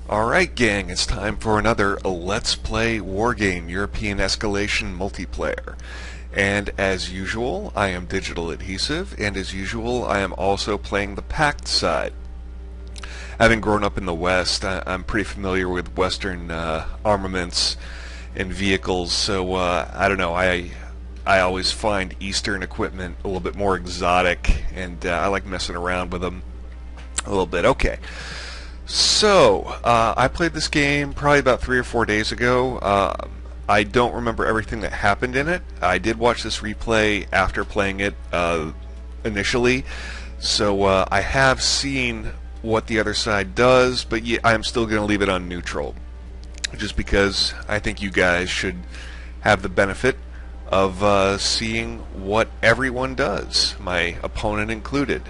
Alright gang, it's time for another Let's Play Wargame European Escalation multiplayer. And as usual, I am DigitalAdhesive, and as usual, I am also playing the Pact side. Having grown up in the West, I'm pretty familiar with Western armaments and vehicles, so I don't know, I always find Eastern equipment a little bit more exotic, and I like messing around with them a little bit. Okay. So, I played this game probably about 3 or 4 days ago. I don't remember everything that happened in it. I did watch this replay after playing it initially, so I have seen what the other side does, but yeah, I'm still going to leave it on neutral, just because I think you guys should have the benefit of seeing what everyone does, my opponent included.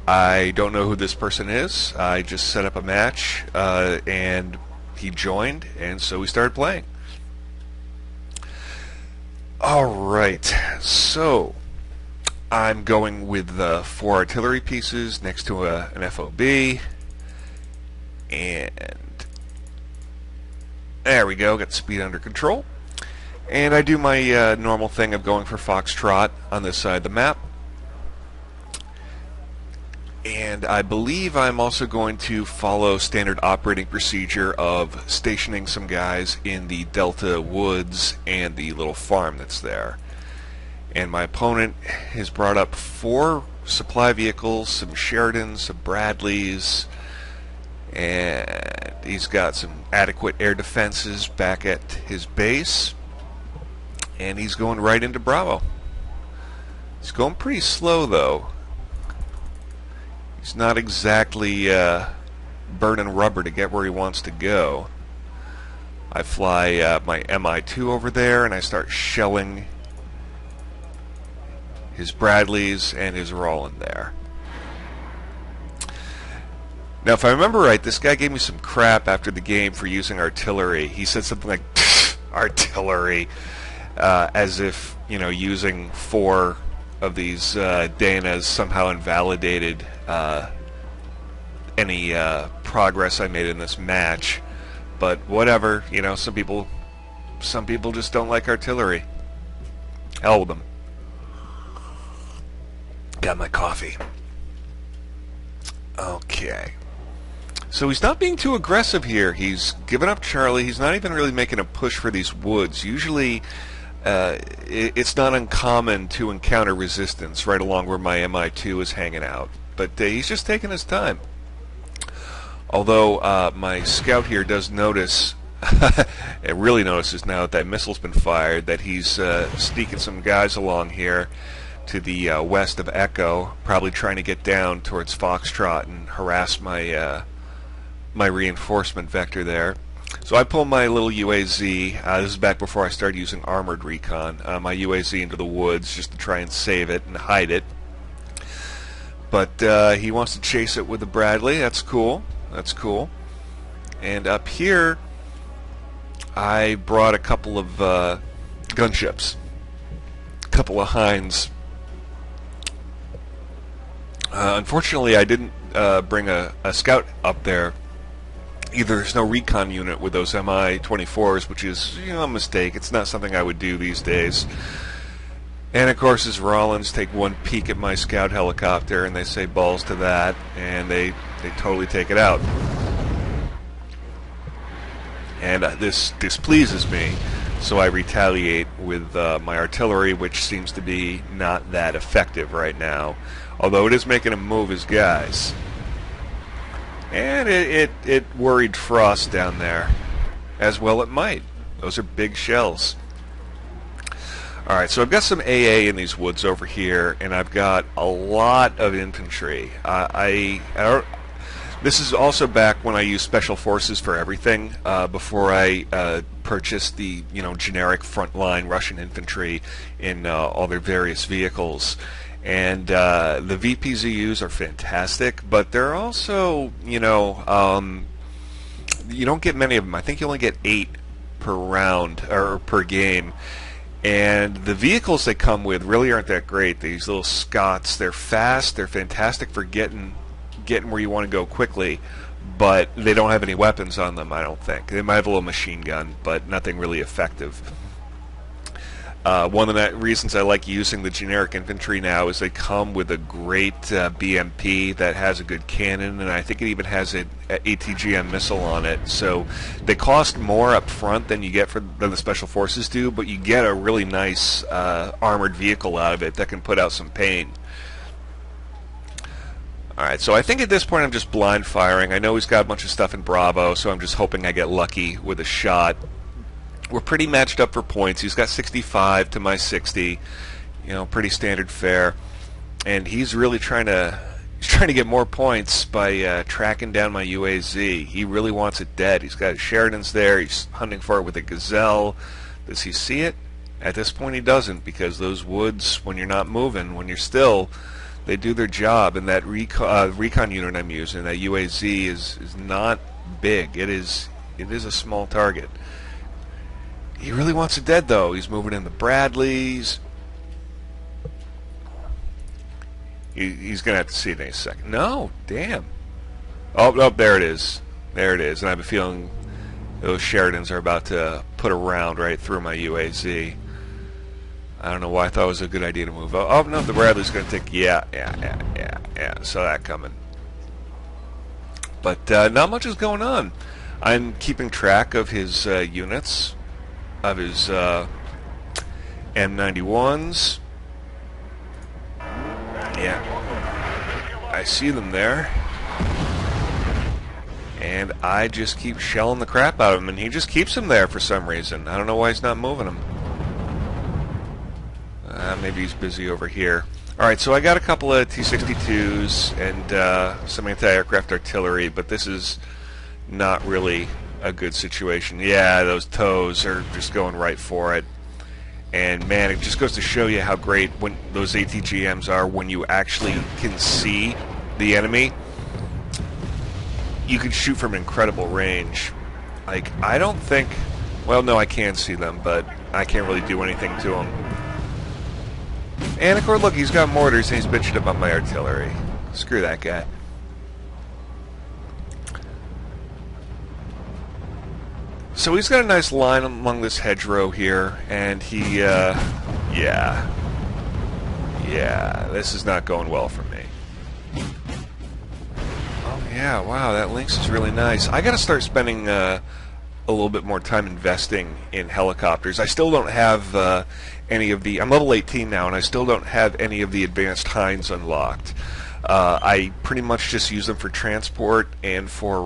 I don't know who this person is. I just set up a match, and he joined, and so we started playing. Alright, so I'm going with 4 artillery pieces next to an FOB, and there we go, got speed under control. And I do my normal thing of going for Foxtrot on this side of the map. And I believe I'm also going to follow standard operating procedure of stationing some guys in the Delta Woods and the little farm that's there. And my opponent has brought up 4 supply vehicles, some Sheridans, some Bradleys, and he's got some adequate air defenses back at his base. And he's going right into Bravo. He's going pretty slow though. He's not exactly burning rubber to get where he wants to go. I fly my Mi-2 over there and I start shelling his Bradleys and his Roland there. Now if I remember right, this guy gave me some crap after the game for using artillery. He said something like, artillery, as if, you know, using 4 of these Danas somehow invalidated any progress I made in this match. But whatever, you know, some people just don't like artillery. Hell with them. Got my coffee. Okay. So he's not being too aggressive here. He's given up Charlie. He's not even really making a push for these woods. Usually it's not uncommon to encounter resistance right along where my Mi-2 is hanging out. But he's just taking his time. Although my scout here does notice, it really notices now that that missile's been fired, that he's sneaking some guys along here to the west of Echo, probably trying to get down towards Foxtrot and harass my my reinforcement vector there. So I pull my little UAZ, this is back before I started using armored recon, my UAZ into the woods just to try and save it and hide it. But he wants to chase it with the Bradley. That's cool. That's cool. And up here, I brought a couple of gunships. A couple of Hinds. Unfortunately, I didn't bring a scout up there. Either there's no recon unit with those Mi-24s, which is, you know, a mistake. It's not something I would do these days. And of course his Rollins take one peek at my scout helicopter and they say balls to that, and they totally take it out. And this displeases me, so I retaliate with my artillery, which seems to be not that effective right now, although it is making him move his guys. And it worried Frost down there, as well it might. Those are big shells. Alright, so I've got some AA in these woods over here, and I've got a lot of infantry. This is also back when I used Special Forces for everything, before I purchased the, you know, generic frontline Russian infantry in all their various vehicles. And the VPZUs are fantastic, but they're also, you know, you don't get many of them. I think you only get 8 per round, or per game. And the vehicles they come with really aren't that great. These little Scots, they're fast, they're fantastic for getting where you want to go quickly, but they don't have any weapons on them, I don't think. They might have a little machine gun, but nothing really effective. One of the reasons I like using the generic infantry now is they come with a great BMP that has a good cannon, and I think it even has an ATGM missile on it. So they cost more up front than the Special Forces do, but you get a really nice armored vehicle out of it that can put out some pain. Alright, so I think at this point I'm just blind firing. I know he's got a bunch of stuff in Bravo, so I'm just hoping I get lucky with a shot. We're pretty matched up for points. He's got 65 to my 60, you know, pretty standard fare, and he's really trying to get more points by tracking down my UAZ. He really wants it dead. He's got his Sheridans there. He's hunting for it with a Gazelle. Does he see it? At this point, he doesn't, because those woods, when you're not moving, when you're still, they do their job. And that recon unit I'm using, that UAZ, is not big. It is a small target. He really wants it dead, though. He's moving in the Bradleys. He's going to have to see it in a second. No, damn. Oh, there it is. There it is. And I have a feeling those Sheridans are about to put a round right through my UAZ. I don't know why I thought it was a good idea to move. Oh, no, the Bradley's going to take... Yeah. Saw that coming. But not much is going on. I'm keeping track of his units, of his M91s. Yeah, I see them there, and I just keep shelling the crap out of him, and he just keeps them there for some reason. I don't know why he's not moving them. Maybe he's busy over here. Alright, so I got a couple of T-62s and some anti-aircraft artillery, but this is not really a good situation. Yeah, those toes are just going right for it. And man, it just goes to show you how great when those ATGMs are when you actually can see the enemy. You can shoot from incredible range. Like, I don't think... Well, no, I can see them, but I can't really do anything to them. And of course, look, he's got mortars and he's bitching about my artillery. Screw that guy. So he's got a nice line along this hedgerow here, and he, yeah, this is not going well for me. Oh yeah, wow, that Lynx is really nice. I gotta start spending a little bit more time investing in helicopters. I still don't have any of the... I'm level 18 now, and I still don't have any of the advanced Hinds unlocked. I pretty much just use them for transport and for,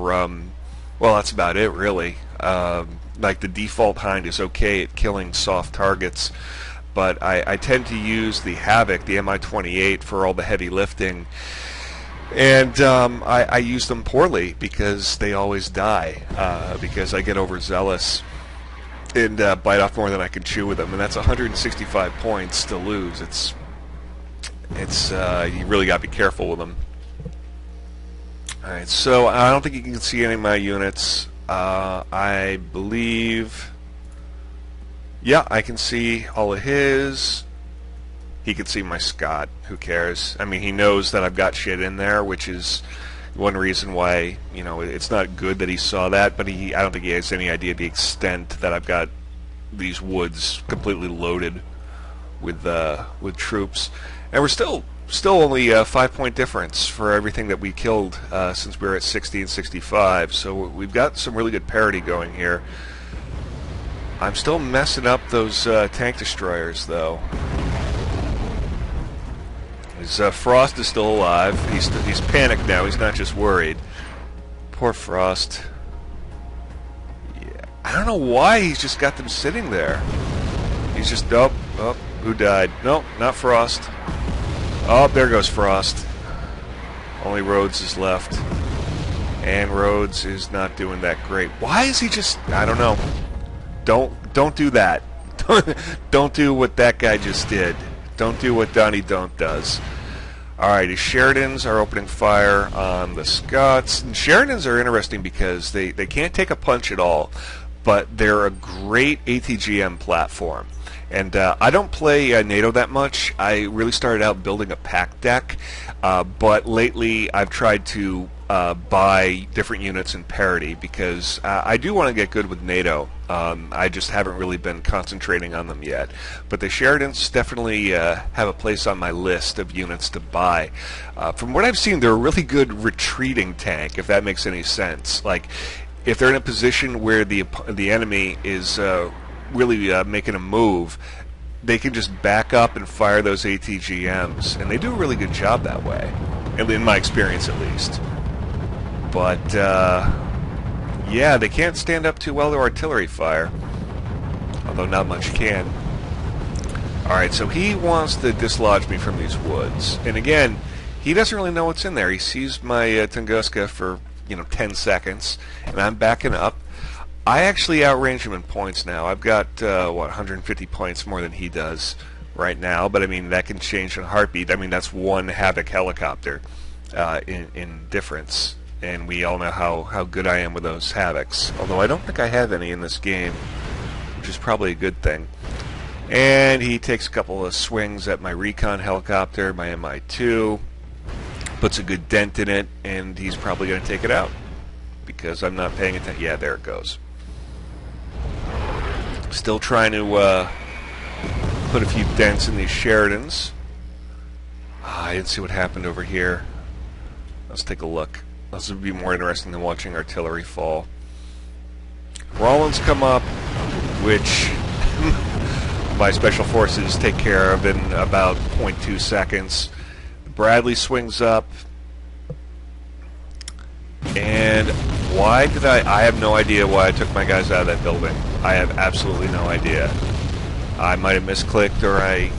well, that's about it, really. Like the default Hind is okay at killing soft targets, but I tend to use the Havoc, the Mi-28, for all the heavy lifting, and I use them poorly because they always die, because I get overzealous and bite off more than I can chew with them, and that's 165 points to lose. It's you really got to be careful with them. Alright, so I don't think you can see any of my units. I believe... Yeah, I can see all of his. He can see my Scott. Who cares? I mean, he knows that I've got shit in there, which is one reason why, you know, it's not good that he saw that, but I don't think he has any idea the extent that I've got these woods completely loaded with troops. And we're still only a 5-point difference for everything that we killed since we were at 60 and 65. So we've got some really good parity going here. I'm still messing up those tank destroyers, though. His Frost is still alive. He's panicked now. He's not just worried. Poor Frost. Yeah, I don't know why he's just got them sitting there. He's just who died? Nope, not Frost. Oh, there goes Frost. Only Rhodes is left. And Rhodes is not doing that great. Why is he just... I don't know. Don't do that. Don't do what that guy just did. Don't do what Donnie Don't does. Alright, his Sheridans are opening fire on the Scots. And Sheridans are interesting because they can't take a punch at all, but they're a great ATGM platform. And I don't play NATO that much. I really started out building a pack deck, but lately I've tried to buy different units in parity, because I do want to get good with NATO. I just haven't really been concentrating on them yet. But the Sheridans definitely have a place on my list of units to buy. From what I've seen, they're a really good retreating tank, if that makes any sense. Like, if they're in a position where the enemy is really making a move, they can just back up and fire those ATGMs, and they do a really good job that way, in my experience at least. But yeah, they can't stand up too well to artillery fire, although not much can. Alright, so he wants to dislodge me from these woods, and again, he doesn't really know what's in there. He sees my Tunguska for 10 seconds, and I'm backing up. I actually outrange him in points now. I've got, 150 points more than he does right now, but I mean, that can change in a heartbeat. I mean, that's one Havoc helicopter in difference, and we all know how good I am with those Havocs, although I don't think I have any in this game, which is probably a good thing. And he takes a couple of swings at my recon helicopter, my MI2, puts a good dent in it, and he's probably going to take it out, because I'm not paying attention. Yeah, there it goes. Still trying to put a few dents in these Sheridans. I didn't see what happened over here. Let's take a look. This would be more interesting than watching artillery fall. Rollins come up, which my special forces take care of in about 0.2 seconds. Bradley swings up, and why did I have no idea why I took my guys out of that building. I have absolutely no idea. I might have misclicked, or I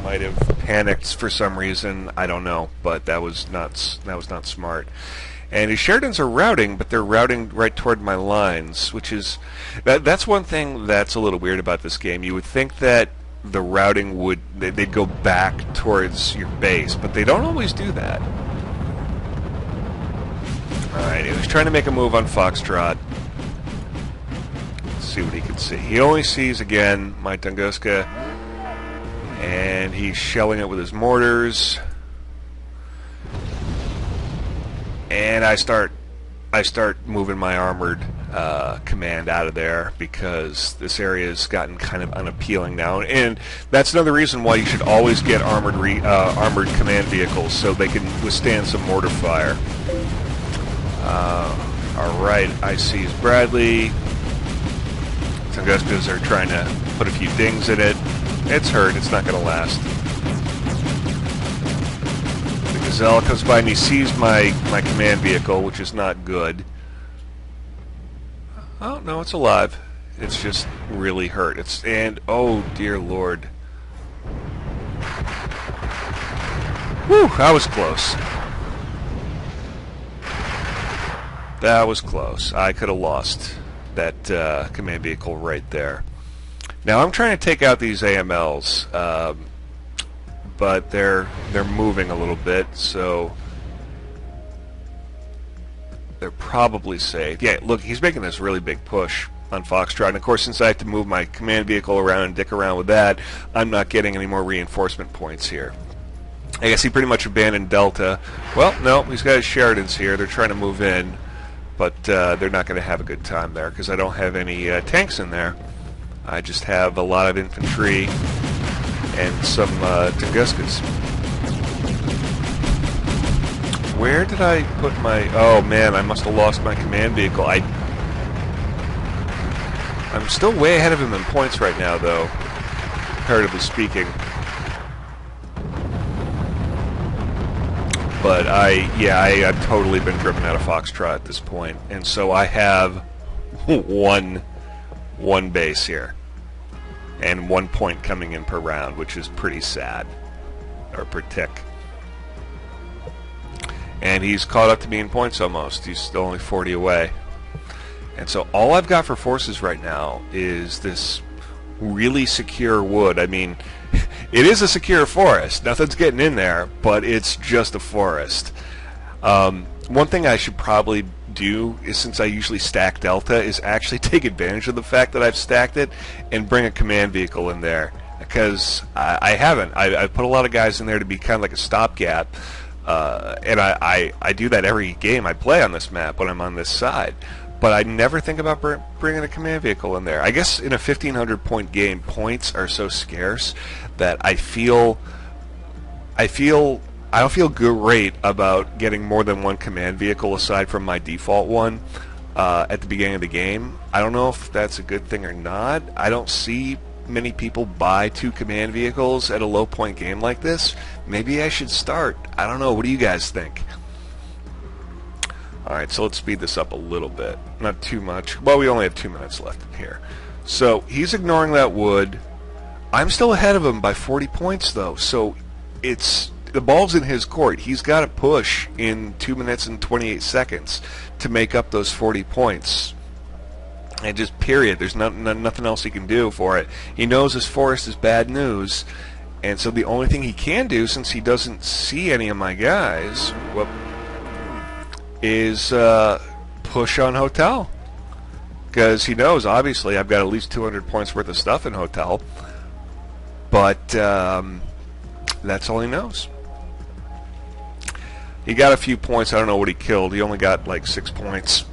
might have panicked for some reason. I don't know, but that was not smart. And his Sheridans are routing, but they're routing right toward my lines, which is that's one thing that's a little weird about this game. You would think that the routing they'd go back towards your base, but they don't always do that. Alright, he was trying to make a move on Foxtrot. Let's see what he can see. He only sees, again, my Tunguska, and he's shelling it with his mortars. And I start moving my armored command out of there, because this area has gotten kind of unappealing now, and that's another reason why you should always get armored command vehicles, so they can withstand some mortar fire. Alright, I see Bradley. Tunguskas are trying to put a few dings in it. It's hurt, it's not going to last. The Gazelle comes by and he sees my command vehicle, which is not good. Oh, no, it's alive. It's just really hurt. And, oh, dear Lord. Whew, that was close. That was close. I could have lost that command vehicle right there. Now I'm trying to take out these AMLs, but they're moving a little bit, so they're probably safe. Yeah, look, he's making this really big push on Foxtrot, and of course, since I have to move my command vehicle around and dick around with that, I'm not getting any more reinforcement points here. I guess he pretty much abandoned Delta. Well, no, he's got his Sheridans here. They're trying to move in, but they're not going to have a good time there, because I don't have any tanks in there. I just have a lot of infantry and some Tunguskas. Where did I put my... Oh, man, I must have lost my command vehicle. I'm still way ahead of him in points right now, though, comparatively speaking. But I've totally been driven out of Foxtrot at this point, and so I have one base here, and 1 point coming in per round, which is pretty sad, or per tick. And he's caught up to me in points almost. He's still only 40 away, and so all I've got for forces right now is this really secure wood. I mean, it is a secure forest. Nothing's getting in there, but it's just a forest. One thing I should probably do is, since I usually stack Delta, is actually take advantage of the fact that I've stacked it and bring a command vehicle in there, because I haven't. I've put a lot of guys in there to be kind of like a stopgap, And I do that every game I play on this map when I'm on this side. But I never think about bringing a command vehicle in there. I guess in a 1,500 point game, points are so scarce that I don't feel great about getting more than one command vehicle aside from my default one at the beginning of the game. I don't know if that's a good thing or not. I don't see many people buy 2 command vehicles at a low point game like this. Maybe I should start. I don't know. What do you guys think? Alright, so let's speed this up a little bit. Not too much. Well, we only have 2 minutes left in here. So he's ignoring that wood. I'm still ahead of him by 40 points though, so the ball's in his court. He's got to push in 2 minutes and 28 seconds to make up those 40 points. And just period. There's nothing else he can do for it. He knows his forest is bad news, and so the only thing he can do, since he doesn't see any of my guys, is push on hotel. Because he knows, obviously, I've got at least 200 points worth of stuff in hotel. But that's all he knows. He got a few points. I don't know what he killed. He only got like 6 points.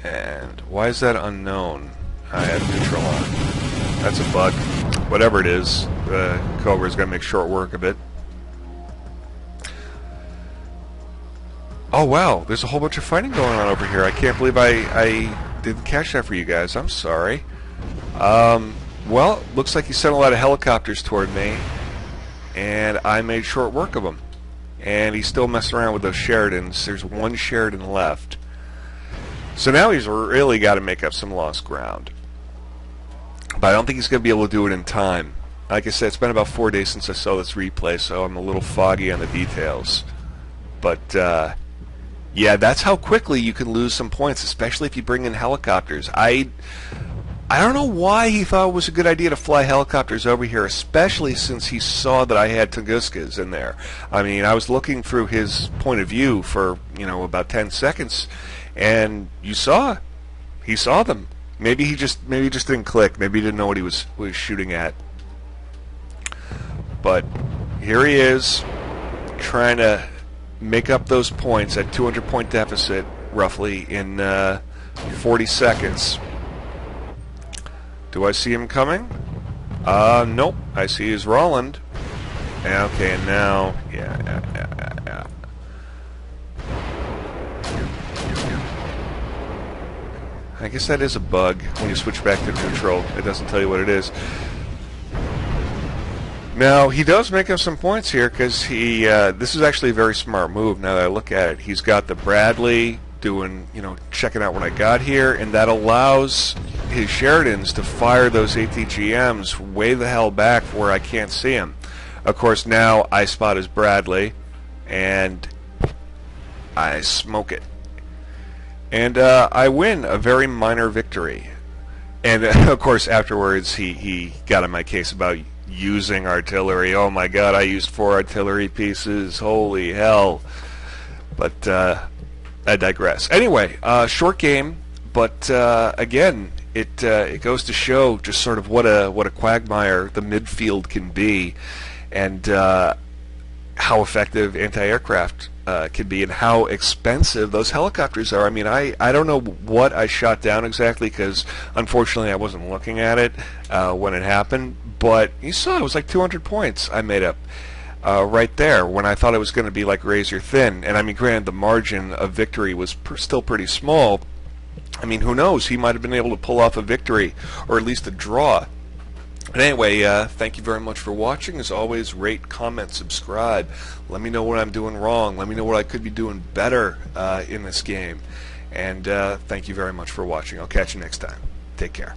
And why is that unknown? I had neutral on. That's a bug. Whatever it is, Cobra's going to make short work of it. Oh wow, there's a whole bunch of fighting going on over here. I can't believe I didn't catch that for you guys. I'm sorry. Well, looks like he sent a lot of helicopters toward me, and I made short work of them. And he's still messing around with those Sheridans. There's 1 Sheridan left. So now he's really got to make up some lost ground. But I don't think he's going to be able to do it in time. Like I said, it's been about 4 days since I saw this replay, so I'm a little foggy on the details. But, yeah, that's how quickly you can lose some points, especially if you bring in helicopters. I don't know why he thought it was a good idea to fly helicopters over here, especially since he saw that I had Tunguskas in there. I mean, I was looking through his point of view for, about 10 seconds, and he saw them. Maybe he just didn't click. Maybe he didn't know what he was shooting at. But here he is, trying to make up those points at 200 point deficit roughly in 40 seconds. Do I see him coming? Nope. I see his Roland. Okay, and now, yeah. I guess that is a bug when you switch back to neutral. It doesn't tell you what it is. Now, he does make up some points here because this is actually a very smart move now that I look at it. He's got the Bradley doing, checking out what I got here, and that allows his Sheridans to fire those ATGMs way the hell back where I can't see him. Of course, now I spot his Bradley, and I smoke it. And I win a very minor victory. And, of course, afterwards he got in my case about using artillery. Oh my god, I used 4 artillery pieces. Holy hell. But I digress. Anyway, short game, but again, it goes to show just sort of what a quagmire the midfield can be, and how effective anti-aircraft can be, and how expensive those helicopters are. I mean, I don't know what I shot down exactly because unfortunately I wasn't looking at it when it happened, but you saw it was like 200 points I made up right there when I thought it was going to be like razor thin. And I mean, granted, the margin of victory was still pretty small. I mean, who knows? He might have been able to pull off a victory or at least a draw. But anyway, thank you very much for watching. As always, rate, comment, subscribe. Let me know what I'm doing wrong. Let me know what I could be doing better in this game. And thank you very much for watching. I'll catch you next time. Take care.